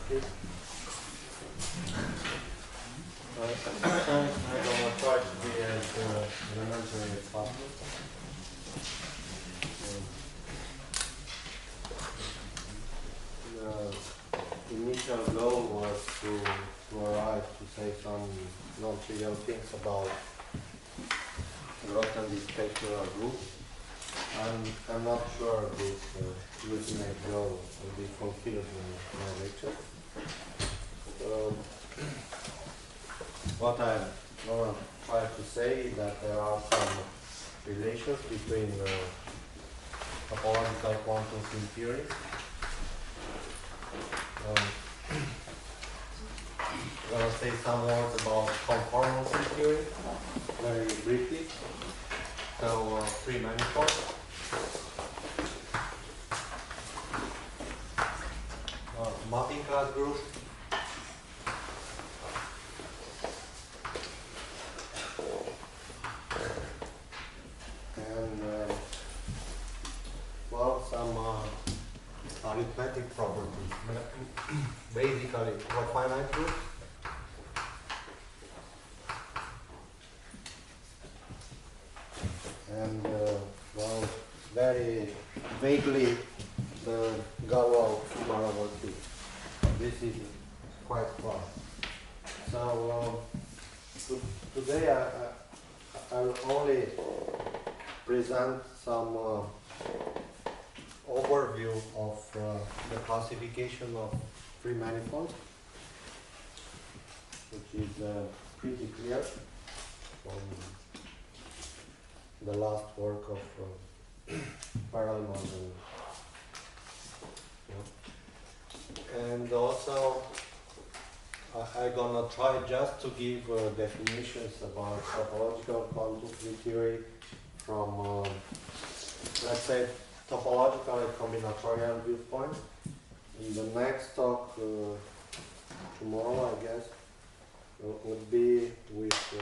please. I'm going to try to be as elementary as possible. The initial goal was to arrive to say some non-trivial things about Grothendieck-Teichmüller group. I'm not sure this ultimate goal will be fulfilled in my lecture. What I'm going to try to say is that there are some relations between topological quantum field theory. I'm going to say some words about conformality theory, very briefly. So, three manifolds. Mapping class group. And, well, some arithmetic properties. Basically, for finite groups. And, well, very vaguely, the Galois Funar Q. This is quite far. So, today I will only present some overview of the classification of free manifolds, which is pretty clear from the last work of Perelman. And also, I'm gonna try just to give definitions about topological quantum field theory from, let's say, topological and combinatorial viewpoint. In the next talk, tomorrow, I guess, would be with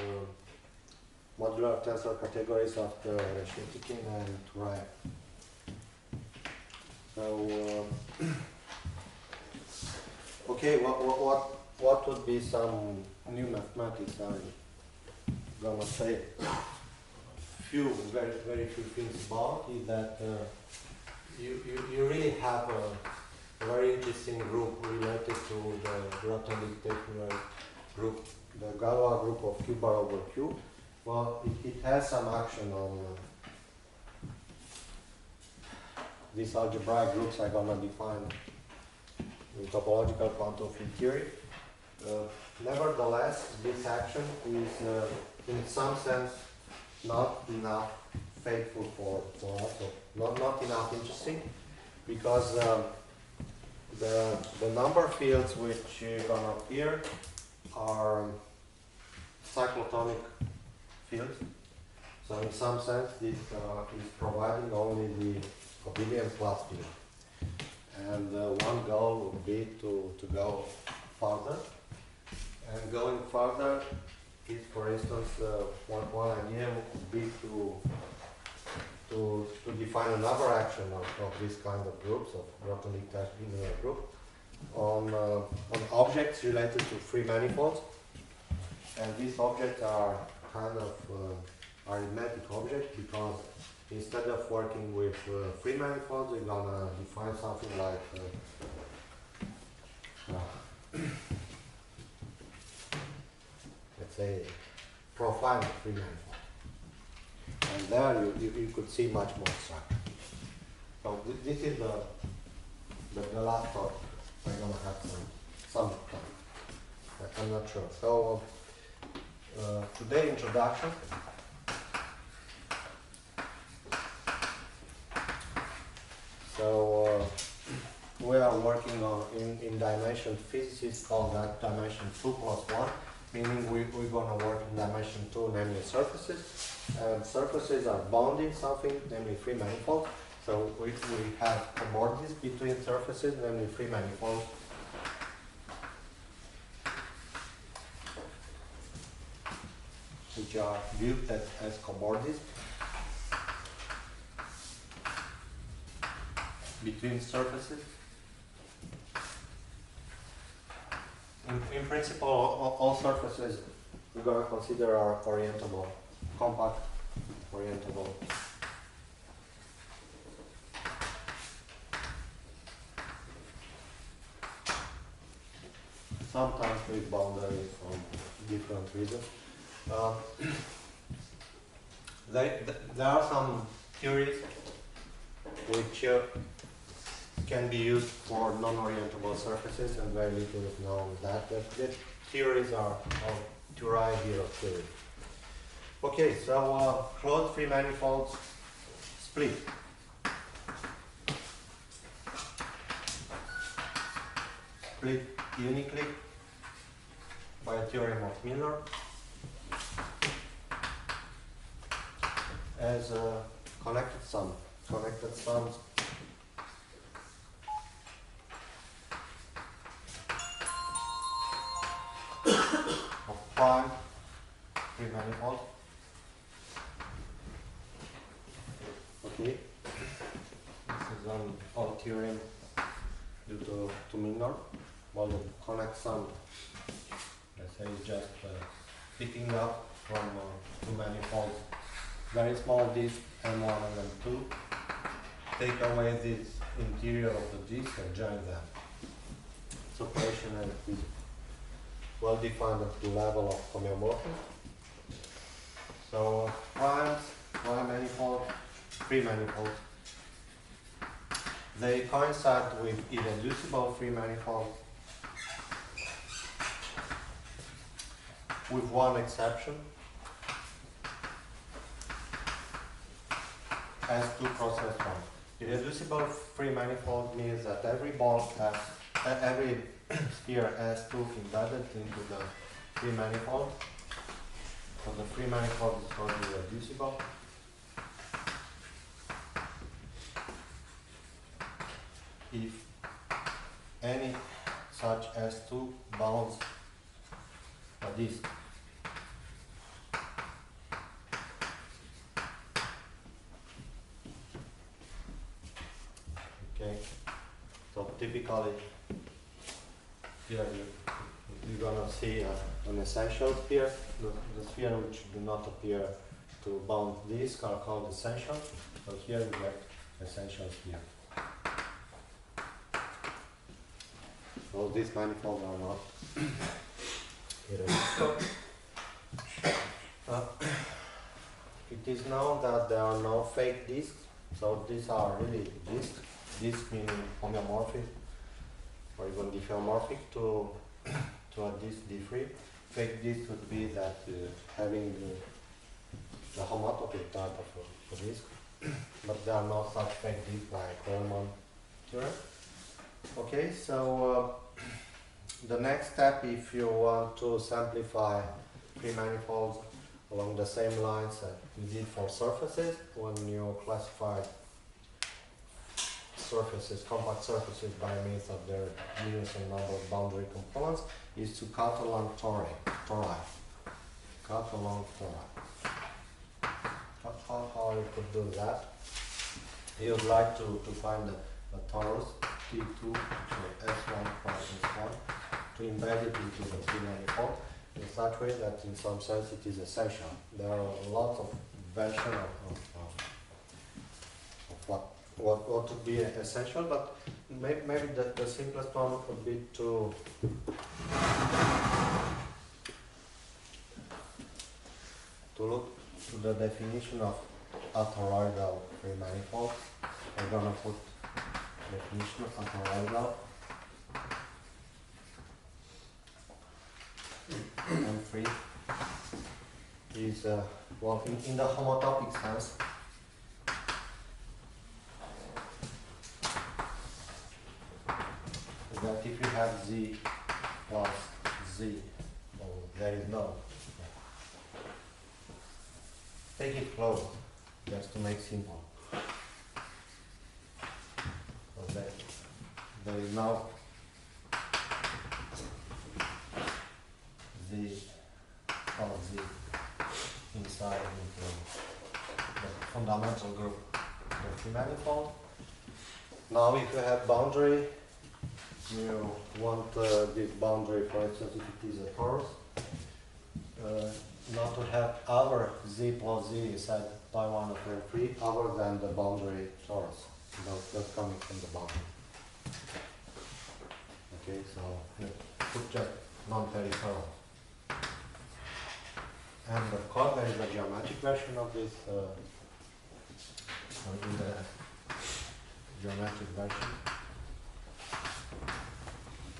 modular tensor categories after Reshetkin and Turaev. So, okay, what would be some new mathematics? I'm gonna say very few things about is that you really have a very interesting group related to the Grothendieck-Teichmüller group, the Galois group of Q bar over Q. Well, it has some action on these algebraic groups I'm gonna define in topological quantum field theory. Nevertheless, this action is in some sense not enough faithful for us, or not enough interesting, because the number fields which are gonna appear are cyclotonic fields. So in some sense, this is providing only the abelian plus field. And one goal would be to go further. And going further is, for instance, one idea would be to define another action of this kind of groups, of Grothendieck-Teichmüller group, on objects related to free manifolds. And these objects are kind of arithmetic objects, because instead of working with free manifolds, we're gonna define something like let's say profile free manifold. And there you could see much more structure. So this is the last talk. We're gonna have some time. I'm not sure. So today introduction. So we are working on in dimension physicists call that dimension 2+1, meaning we're going to work in dimension 2, namely surfaces. And surfaces are bounding something, namely free manifolds. So we have commodities between surfaces, namely free manifolds. Which are viewed as commodities between surfaces. In principle, all surfaces we're going to consider are orientable, compact, orientable. Sometimes with boundaries for different reasons. There are some theories which can be used for non-orientable surfaces, and very little is known of that. The theories are derived here of theory. Okay, so closed free manifolds split. Split uniquely by a theorem of Miller as a connected sum. Connected sums of prime free manifold. Okay, this is an old theorem due to Miller. Well, the connect sum, let's say, is just picking up from two manifolds, very small disk M1 and M2, take away this interior of the disk and join them. This operation is well defined at the level of homeomorphism. So primes, prime manifold, free manifold, they coincide with irreducible free manifold, with one exception, S2 process 1. Irreducible free manifold means that every bond has, every sphere S2 embedded into the free manifold. So the free manifold is called irreducible. If any such S2 bounds a disk, okay, so typically here you're gonna see an essential sphere. The sphere which do not appear to bound disk are called essential. So here we get essential sphere. So these manifolds are not irreducible. It is known that there are no fake disks, so these are really disks. Disk meaning homeomorphic or even diffeomorphic to a disk D3. Fake disk would be that having the homotopy type of a disk, but there are no such fake disks like Coleman theorem. Okay, so the next step, if you want to simplify free manifolds along the same lines that we did for surfaces, when you classify surfaces, compact surfaces by means of their units and number of boundary components, is to cut along tori. Cut along tori. How you could do that? You would like to find the torus T2, so S1 plus S1, to embed it into the free manifold in such way that in some sense it is essential. There are lots of versions of what would be essential, but maybe the simplest one would be to look to the definition of a toroidal free manifold. I'm gonna put definition of a toroidal and free is well, in the homotopic sense, that if you have Z plus Z, well, there is no. Take it close, just to make simple. So there is no Z or Z inside into the fundamental group of the manifold. Now if you have boundary you want this boundary, for instance, if it is a torus, not to have other z plus z inside pi 1 of M3 other than the boundary torus, not coming from the boundary. Okay, so put just non-peripheral. And of course there is a geometric version of this, in the geometric version,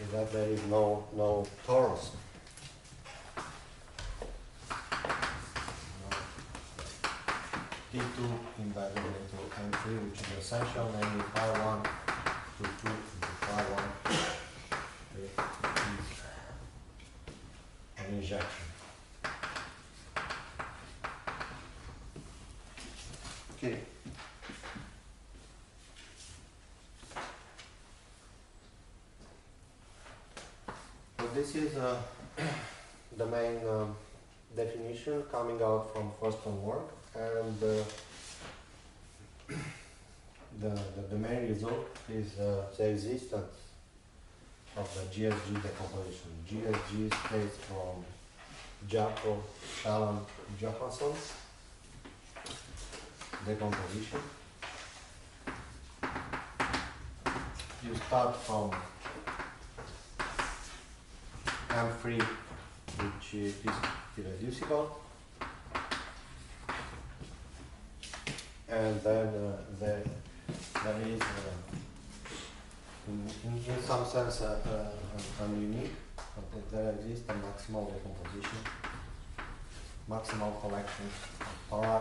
is that there is no torus. T2 embedded into M3, which is essential, namely pi 1 to 2 into pi 1 is an injection. Okay. So this is the main definition coming out from Thurston work, and the main result is the existence of the GSG decomposition. GSG states from Jacob, Shalom, Johansson decomposition. You start from M3, which is irreducible, and then there is, in some sense, unique. There exists a maximal decomposition, maximal collection of tori,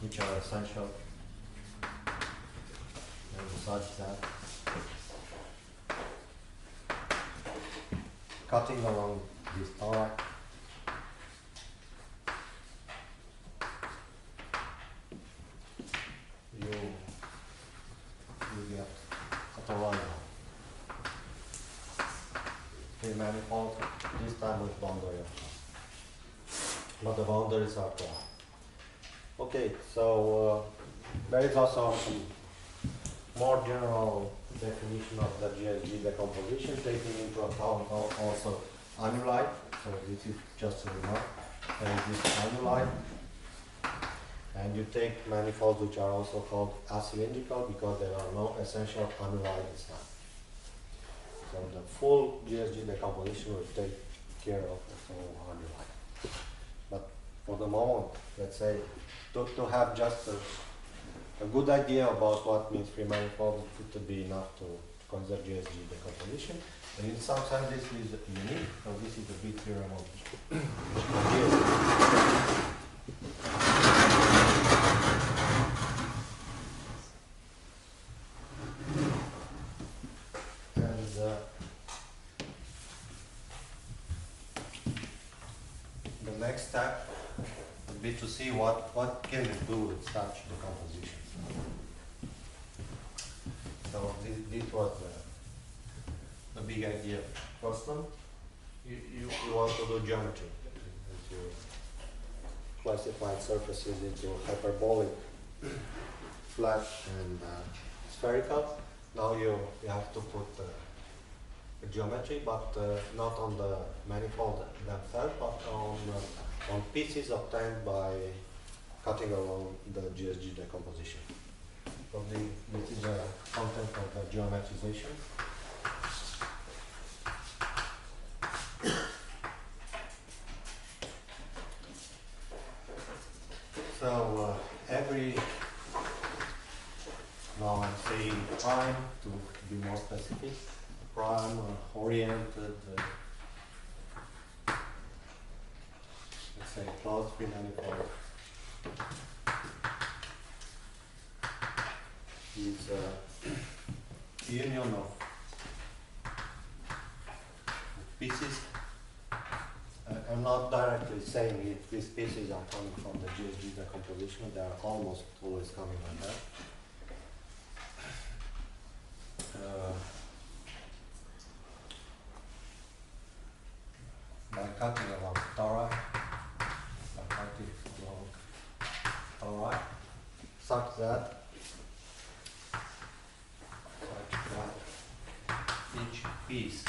which are essential, and such that cutting along this tori you get a toroidal. A manifold, this time with boundary of class. But the boundaries are class. Okay, so there is also a more general definition of the GSG decomposition, taking into account also annuli. So this is just a remark. There is this annuli, and you take manifolds which are also called acylindrical because there are no essential annuli inside. So the full GSG decomposition will take care of the full annuli. But for the moment, let's say, to have just a good idea about what means free manifold, it would be enough to consider GSG decomposition. And in some sense, this is unique, so this is the big theorem of GSG. The next step would be to see what can we do with such decomposition. So this was the big idea. First one, you want to do geometry. You classified surfaces into hyperbolic, flat, and spherical. Now you have to put geometry, but not on the manifold themselves, but on pieces obtained by cutting along the GSG decomposition. So this is the content of the geometrization. So every, now I'm saying prime to be more specific, prime oriented, let's say closed free manifold is a union of pieces. I'm not directly saying if these pieces are coming from the GSG decomposition, they are almost always coming like that. By cutting along tori, such that piece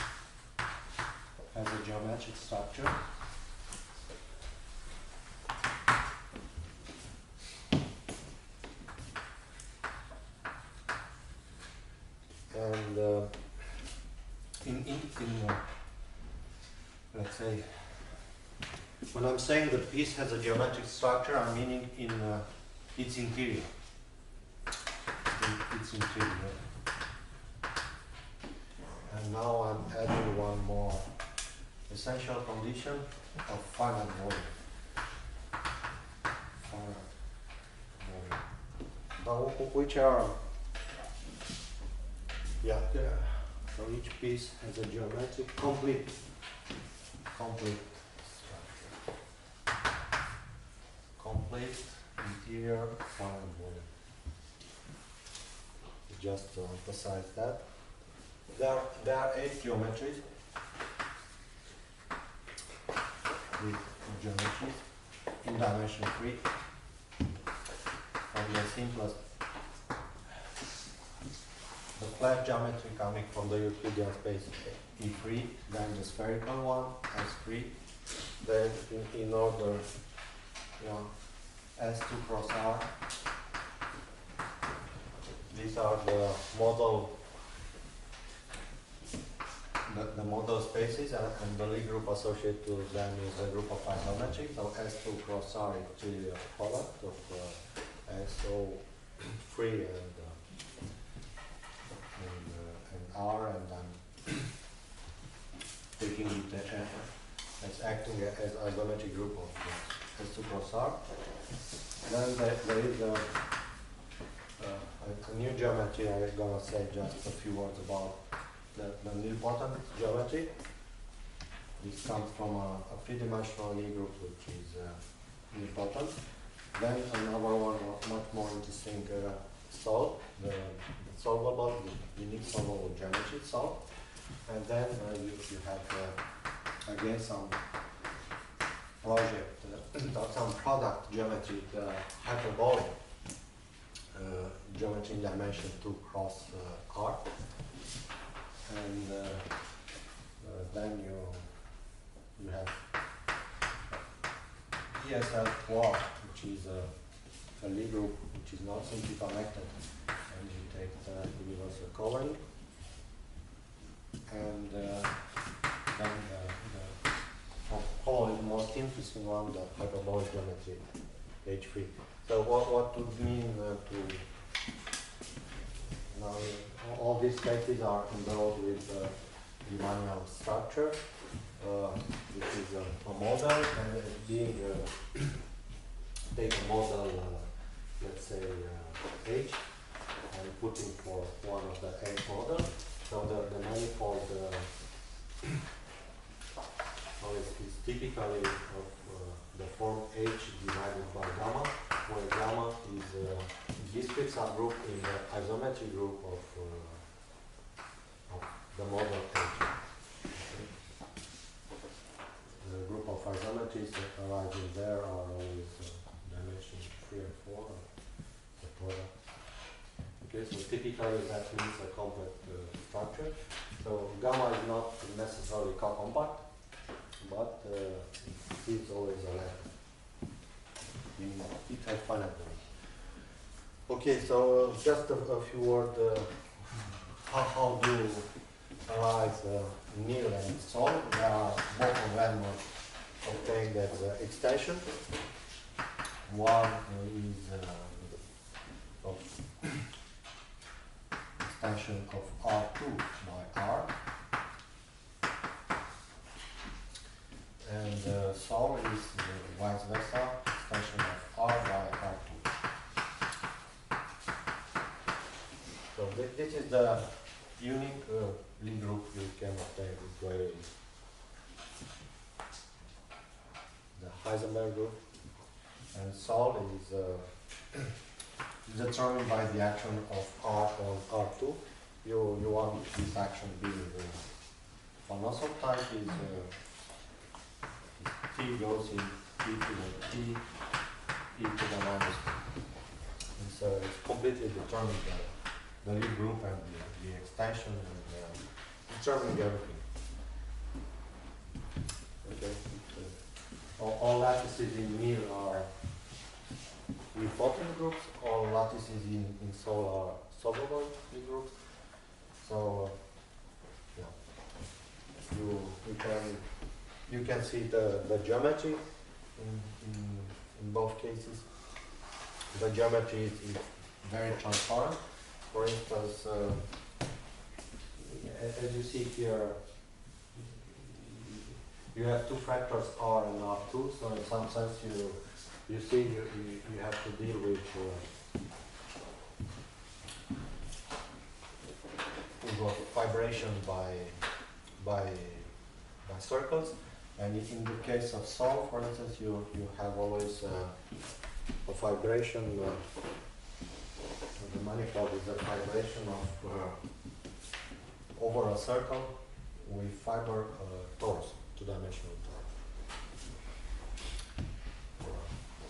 has a geometric structure. And let's say, when I'm saying the piece has a geometric structure, I'm meaning in its interior. Its interior. And now I'm adding one more essential condition of finite volume. Finite volume. Now, which are, yeah, so each piece has a geometric complete structure. Complete interior finite volume. Just to emphasize that. There are 8 geometries. With geometries in dimension 3. From the simplest, the flat geometry coming from the Euclidean space E3, then the spherical one, S3, then in order, S2 cross R. These are the model spaces, and the Lie group associated to them is a group of isometric. So S2 cross R is really a product of SO3 and R, and I'm taking it as acting as isometric group of S2 cross R. Then there is a new geometry. I'm gonna say just a few words about the nilpotent geometry. This comes from a 3-dimensional Lie group, which is nilpotent. Then another one much more interesting, solve, the solvable, the unique solvable geometry solve. And then you have again some project, some product geometry, the hyperbolic geometry in dimension 2 cross R. And then you have ESL quad, which is a Lie group which is not simply connected, and you take the universal covering, and then probably the most interesting one, the hyperbolic geometry H3. So what would mean to now all these cases are endowed with Riemannian structure, which is a model, and being take a model, let's say H, and putting for one of the H model. So the manifold is typically of the form H divided by gamma, where gamma is a discrete subgroup in the isometry group of the model H. The group of isometries that arising there are always dimensions 3 and 4, the product. Okay, so typically that means a compact structure. So gamma is not necessarily co-compact, but it is always a lattice. It has finite volume. Okay, so just a few words. How do arise nil and solve? They are both of them obtained as extension. One is of extension of R2 by R. And solve is vice versa, extension of R by R2. So this is the unique Lie group you can obtain with queries. The Heisenberg group. And solve is determined by the action of R on R2. You want this action being von Neumann type is T goes in e to the T, e to the minus 1. And so it's completely determined the Lie group and the extension. And determining everything. Okay. All lattices in mir are nilpotent groups. All lattices in Sol are soluble groups. So yeah, you can see the geometry in both cases. The geometry is very transparent. For instance, as you see here, you have two factors R and R2. So in some sense, you see you have to deal with vibration by circles. And in the case of Sol, for instance, you have always a vibration. The manifold is a vibration of over a circle with fiber torus, two-dimensional torus.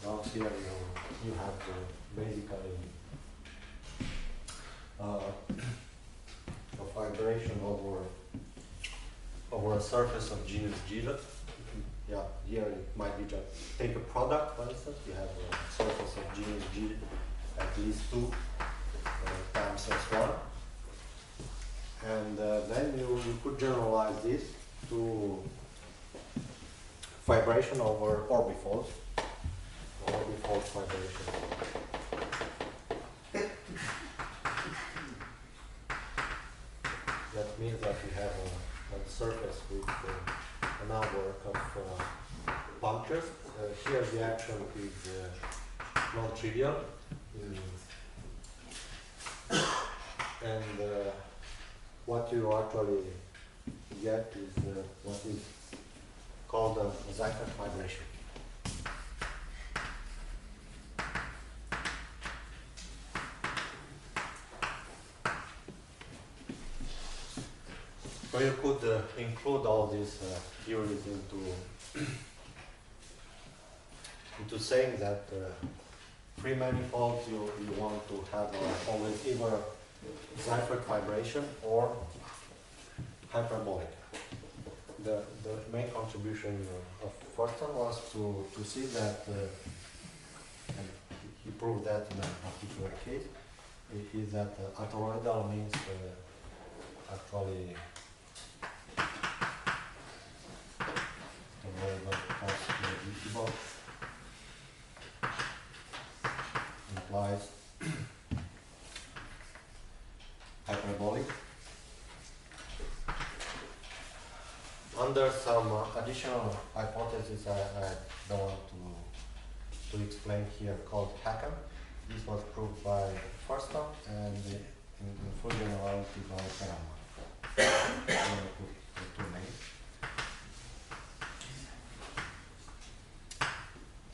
Now here you have basically a vibration over a surface of genus G. Yeah, here it might be just take a product, for instance. You have a surface of genus G at least 2 times S1. And then you could generalize this to vibration over orbifolds. Orbifold vibration. That means that you have a surface with a number of punctures. Here the action is non-trivial. And what you actually get is what is called a Seifert vibration. So you could include all these theories into saying that free manifolds you want to have always either Seifert vibration or hyperbolic. The main contribution of Thurston was to see that, and he proved that in a particular case, is that toroidal means actually implies hyperbolic. Under some additional hypotheses I don't want to explain here, called Hacken. This was proved by Thurston and in full generality by IRMA. The two names.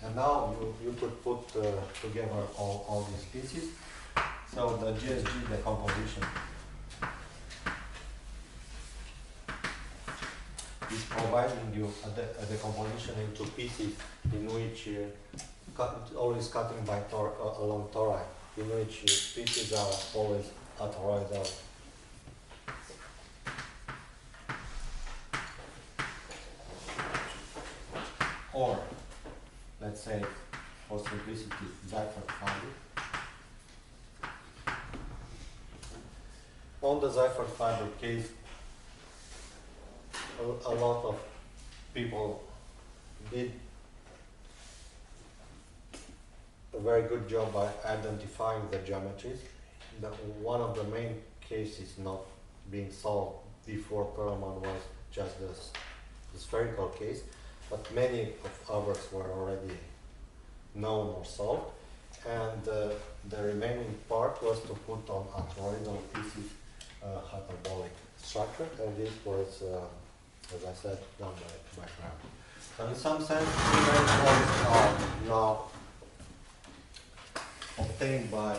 And now you could put together all these pieces. So the GSG decomposition is providing you a decomposition into pieces in which always cutting by along tori, in which pieces are always toroidal. Or, let's say, for simplicity, Seifert fiber. On the Seifert fiber case, a lot of people did a very good job by identifying the geometries. One of the main cases not being solved before Perelman was just the spherical case, but many of others were already known or solved. And the remaining part was to put on toroidal pieces hyperbolic structure, and this was, as I said, done by Graham. So in some sense, manifolds are now obtained by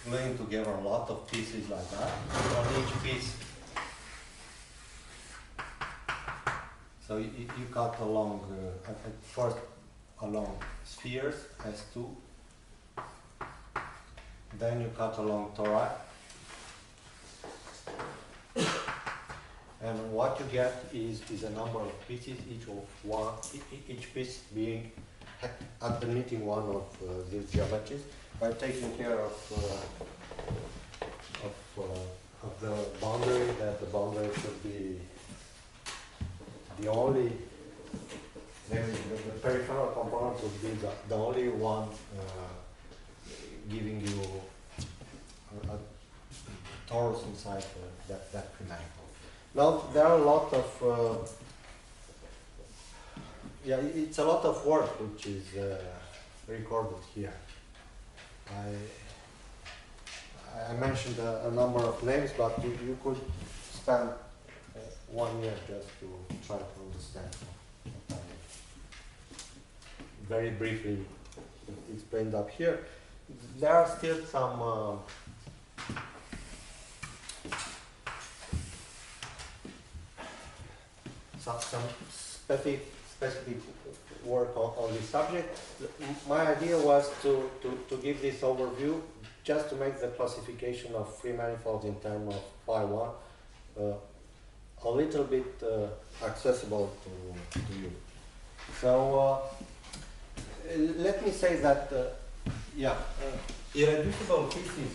laying together a lot of pieces like that. On each piece, so you cut along, at first along spheres, S2, then you cut along tori, And what you get is a number of pieces, each piece being admitting one of these geometries by taking care of the boundary, that the boundary should be the only, namely the peripheral component would be the only one giving you a torus inside that manifold. Now there are a lot of it's a lot of work which is recorded here. I mentioned a number of names, but you could spend 1 year just to try to understand what I very briefly explained up here. There are still some specific work on this subject. My idea was to give this overview just to make the classification of free manifolds in terms of phi 1 a little bit accessible to you. So let me say that irreducible pieces,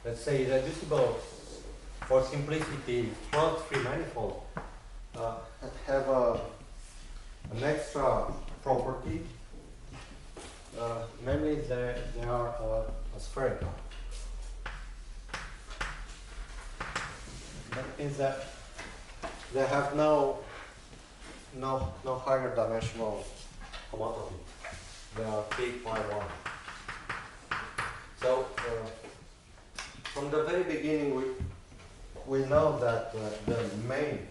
let's say irreducible for simplicity closed free manifold have an extra property, namely they are spherical. That means that they have no higher dimensional homotopy. They are K phi 1. So from the very beginning we know that the main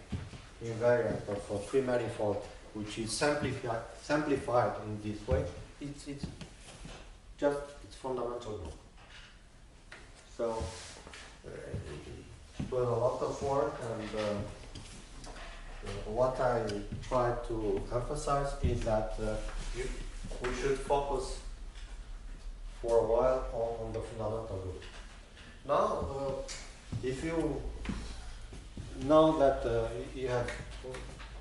invariant of a free manifold, which is simplified in this way, it's fundamental group. So it was a lot of work, and what I try to emphasize is that we should focus for a while on the fundamental group. Now, if you know that you have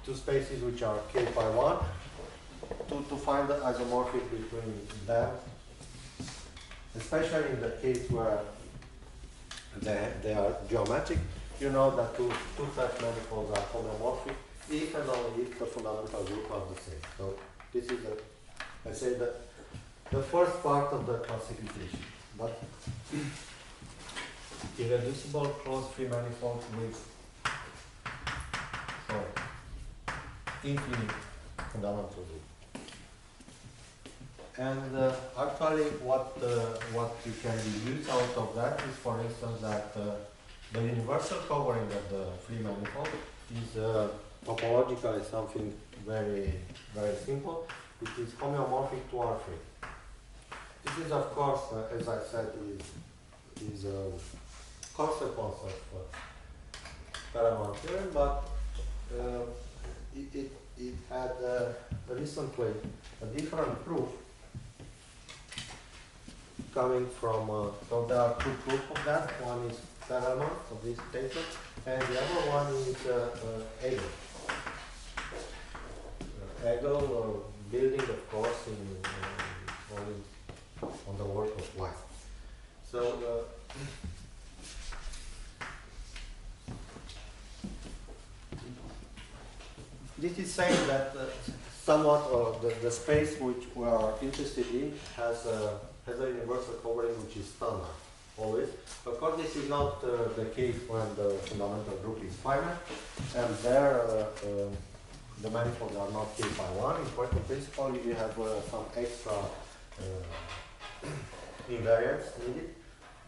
two spaces which are K phi 1, to find the isomorphic between them, especially in the case where they are geometric, you know that two such manifolds are homeomorphic if and only if the fundamental group are the same. So this is let's say the first part of the classification. But irreducible closed free manifolds with infinite fundamental group. And actually what you can deduce out of that is, for instance, that the universal covering of the free manifold is topologically something very, very simple. It is homeomorphic to R3. This is, of course, as I said, is a consequence of Paramount theorem, but it had recently a different proof coming from, so there are two proofs of that. One is Paramount of this paper, and the other one is Egel. Egel building, of course, on the work of White. So this is saying that somewhat of the space which we are interested in has a universal covering which is standard, always. Of course, this is not the case when the fundamental group is finite, and there the manifolds are not K phi 1. In point of principle, you have some extra invariants needed,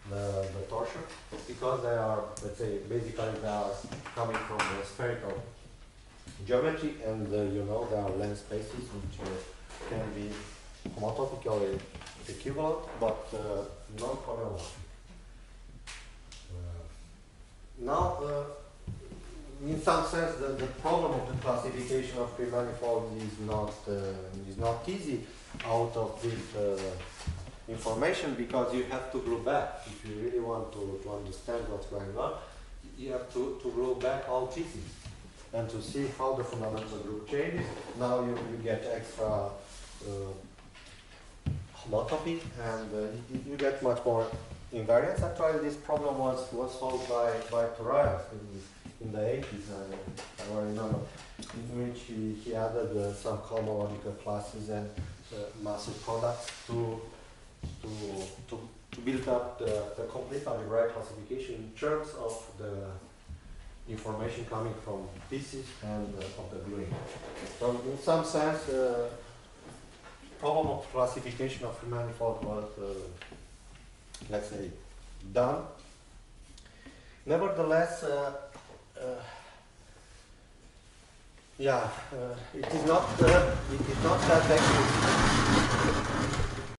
the torsion, because they are, let's say, basically they are coming from the spherical geometry, and you know there are length spaces which can be homotopically equivalent, but not homeomorphic. Now, in some sense, the problem of the classification of free manifolds is not easy out of this information, because you have to glue back. If you really want to understand what's going on, you have to glue back all pieces and to see how the fundamental group changes. Now you get extra homotopy, and you get much more invariance. Actually, this problem was solved by Torres in the 80s, I remember, in which he added some cohomological classes and massive products to build up the complete algebraic classification in terms of the information coming from pieces and of the gluing. So in some sense, problem of classification of Riemann manifold was, let's say, done. Nevertheless, it is not that